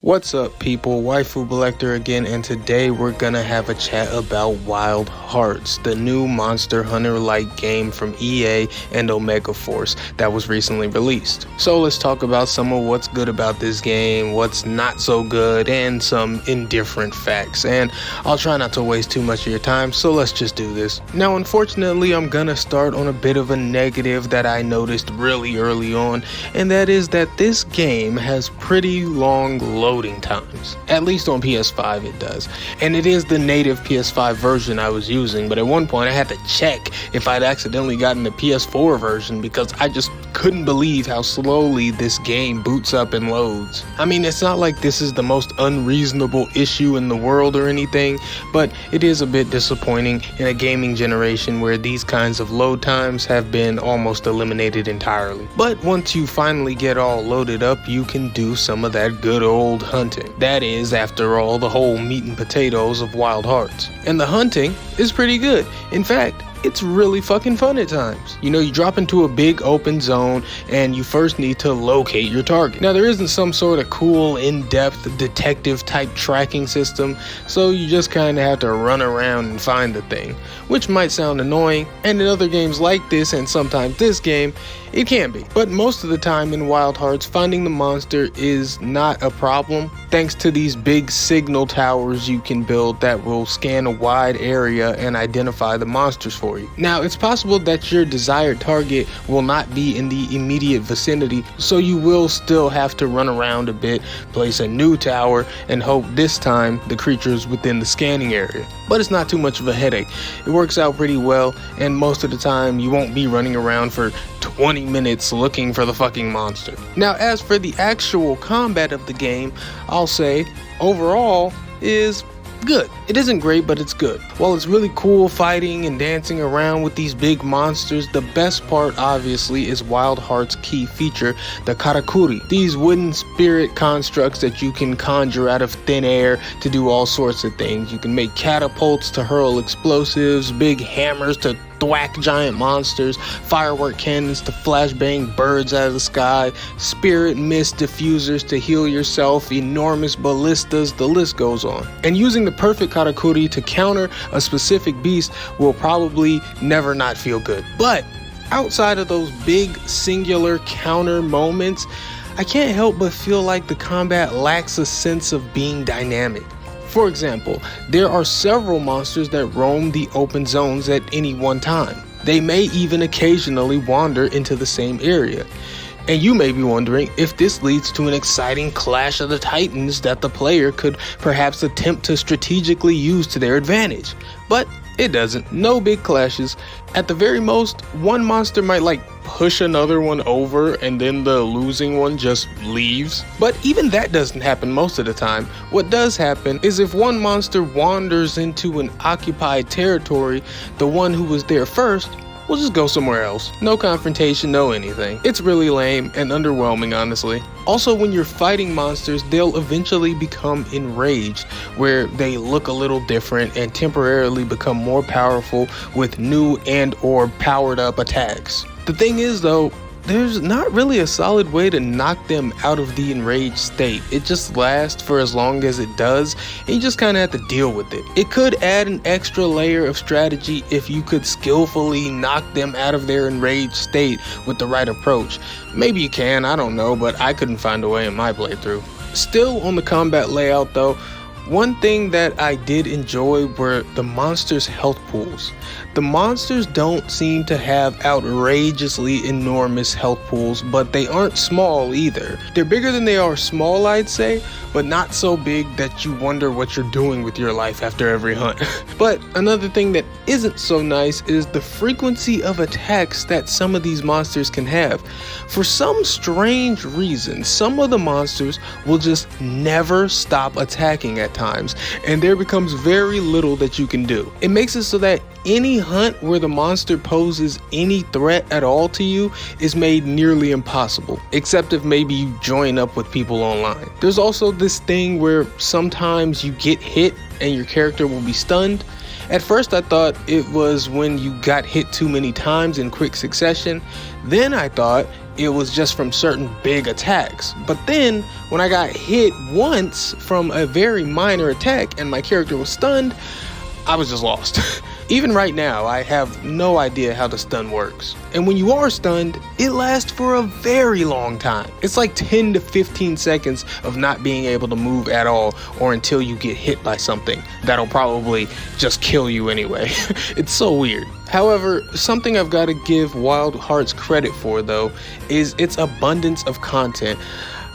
What's up, people? Waifu Selector again, and today we're gonna have a chat about Wild Hearts, the new Monster Hunter-like game from EA and Omega Force that was recently released. So let's talk about some of what's good about this game, what's not so good, and some indifferent facts. And I'll try not to waste too much of your time, so let's just do this. Now, unfortunately, I'm gonna start on a bit of a negative that I noticed really early on, and that is that this game has pretty long loading times. At least on PS5 it does. And it is the native PS5 version I was using, but at one point I had to check if I'd accidentally gotten the PS4 version because I just couldn't believe how slowly this game boots up and loads. I mean, it's not like this is the most unreasonable issue in the world or anything, but it is a bit disappointing in a gaming generation where these kinds of load times have been almost eliminated entirely. But once you finally get all loaded up, you can do some of that good old hunting. That is, after all, the whole meat and potatoes of Wild Hearts. And the hunting is pretty good. In fact, it's really fucking fun at times. You know, you drop into a big open zone and you first need to locate your target. Now, there isn't some sort of cool, in-depth detective type tracking system, so you just kind of have to run around and find the thing, which might sound annoying, and in other games like this, and sometimes this game, it can be. But most of the time in Wild Hearts, finding the monster is not a problem, thanks to these big signal towers you can build that will scan a wide area and identify the monsters for you. Now, it's possible that your desired target will not be in the immediate vicinity, so you will still have to run around a bit, place a new tower, and hope this time the creature is within the scanning area. But it's not too much of a headache. It works out pretty well, and most of the time you won't be running around for 20 minutes looking for the fucking monster. Now, as for the actual combat of the game, I'll say overall is good. It isn't great, but it's good. While it's really cool fighting and dancing around with these big monsters, the best part obviously is Wild Heart's key feature, the karakuri. These wooden spirit constructs that you can conjure out of thin air to do all sorts of things. You can make catapults to hurl explosives, big hammers to thwack giant monsters, firework cannons to flashbang birds out of the sky, spirit mist diffusers to heal yourself, enormous ballistas, the list goes on. And using the perfect karakuri to counter a specific beast will probably never not feel good. But outside of those big singular counter moments, I can't help but feel like the combat lacks a sense of being dynamic. For example, there are several monsters that roam the open zones at any one time. They may even occasionally wander into the same area. And you may be wondering if this leads to an exciting clash of the titans that the player could perhaps attempt to strategically use to their advantage. But it doesn't. No big clashes. At the very most, one monster might push another one over and then the losing one just leaves. But even that doesn't happen most of the time. What does happen is if one monster wanders into an occupied territory, the one who was there first will just go somewhere else. No confrontation, no anything. It's really lame and underwhelming, honestly. Also, when you're fighting monsters, they'll eventually become enraged, where they look a little different and temporarily become more powerful with new and or powered up attacks. The thing is though, there's not really a solid way to knock them out of the enraged state. It just lasts for as long as it does, and you just kind of have to deal with it. It could add an extra layer of strategy if you could skillfully knock them out of their enraged state with the right approach. Maybe you can, I don't know, but I couldn't find a way in my playthrough. Still on the combat layout though, one thing that I did enjoy were the monsters' health pools. The monsters don't seem to have outrageously enormous health pools, but they aren't small either. They're bigger than they are small, I'd say, but not so big that you wonder what you're doing with your life after every hunt. But another thing that isn't so nice is the frequency of attacks that some of these monsters can have. For some strange reason, some of the monsters will just never stop attacking at times, and there becomes very little that you can do. It makes it so that any hunt where the monster poses any threat at all to you is made nearly impossible, except if maybe you join up with people online. There's also this thing where sometimes you get hit and your character will be stunned. At first I thought it was when you got hit too many times in quick succession. Then I thought it was just from certain big attacks. But then when I got hit once from a very minor attack and my character was stunned, I was just lost. Even right now, I have no idea how the stun works. And when you are stunned, it lasts for a very long time. It's like 10 to 15 seconds of not being able to move at all, or until you get hit by something that'll probably just kill you anyway. It's so weird. However, something I've got to give Wild Hearts credit for though is its abundance of content.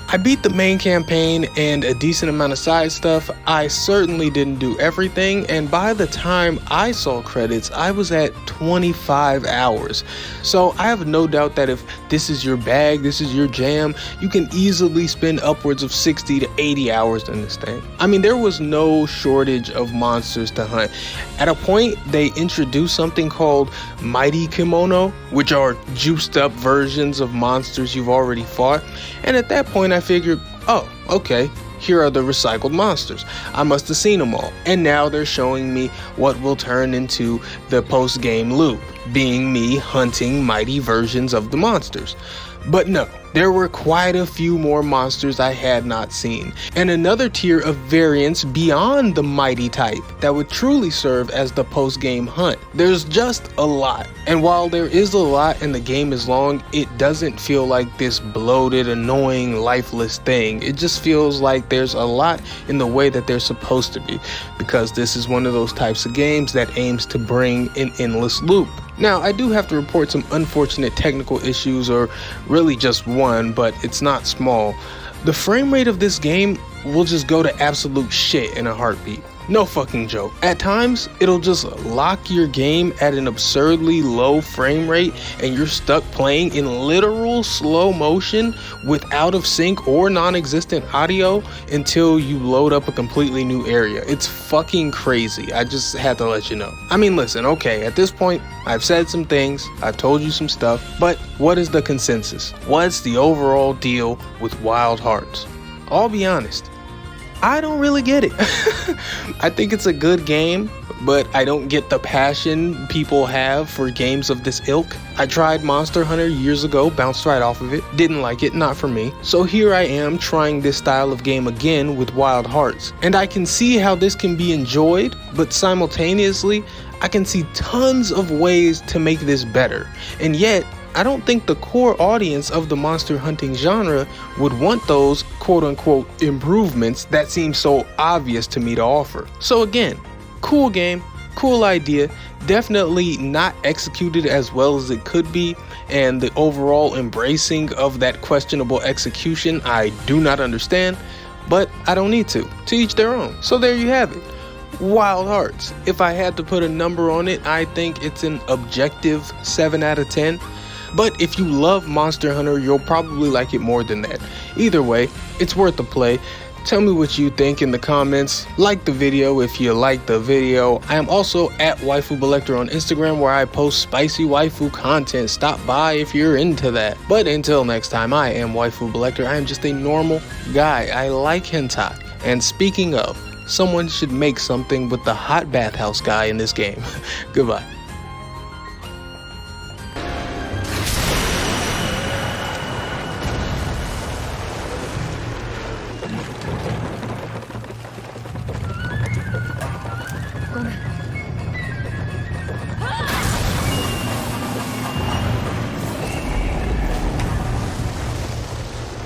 I beat the main campaign and a decent amount of side stuff. I certainly didn't do everything, and by the time I saw credits, I was at 25 hours. So I have no doubt that if this is your bag, this is your jam, you can easily spend upwards of 60 to 80 hours in this thing. I mean, there was no shortage of monsters to hunt. At a point, they introduced something called Mighty Kimono, which are juiced up versions of monsters you've already fought. And at that point, I figured, oh, okay, here are the recycled monsters. I must have seen them all. And now they're showing me what will turn into the post-game loop, being me hunting mighty versions of the monsters. But no, there were quite a few more monsters I had not seen, and another tier of variants beyond the mighty type that would truly serve as the post-game hunt. There's just a lot, and while there is a lot and the game is long, it doesn't feel like this bloated, annoying, lifeless thing. It just feels like there's a lot in the way that they're supposed to be, because this is one of those types of games that aims to bring an endless loop. Now, I do have to report some unfortunate technical issues, or really just one, but it's not small. The frame rate of this game will just go to absolute shit in a heartbeat. No fucking joke. At times, it'll just lock your game at an absurdly low frame rate and you're stuck playing in literal slow motion with out of sync or non-existent audio until you load up a completely new area. It's fucking crazy. I just had to let you know. I mean, listen, okay, at this point, I've said some things, I've told you some stuff, but what is the consensus? What's the overall deal with Wild Hearts? I'll be honest, I don't really get it. I think it's a good game, but I don't get the passion people have for games of this ilk. I tried Monster Hunter years ago, bounced right off of it, didn't like it, not for me. So here I am trying this style of game again with Wild Hearts. And I can see how this can be enjoyed, but simultaneously, I can see tons of ways to make this better. And yet, I don't think the core audience of the monster hunting genre would want those quote-unquote improvements that seem so obvious to me to offer. So again, cool game, cool idea, definitely not executed as well as it could be, and the overall embracing of that questionable execution I do not understand, but I don't need to each their own. So there you have it. Wild Hearts. If I had to put a number on it, I think it's an objective 7 out of 10. But if you love Monster Hunter, you'll probably like it more than that. Either way, it's worth a play. Tell me what you think in the comments. Like the video if you like the video. I am also at WaifuBelector on Instagram, where I post spicy waifu content. Stop by if you're into that. But until next time, I am WaifuBelector. I am just a normal guy. I like hentai. And speaking of, someone should make something with the hot bathhouse guy in this game. Goodbye.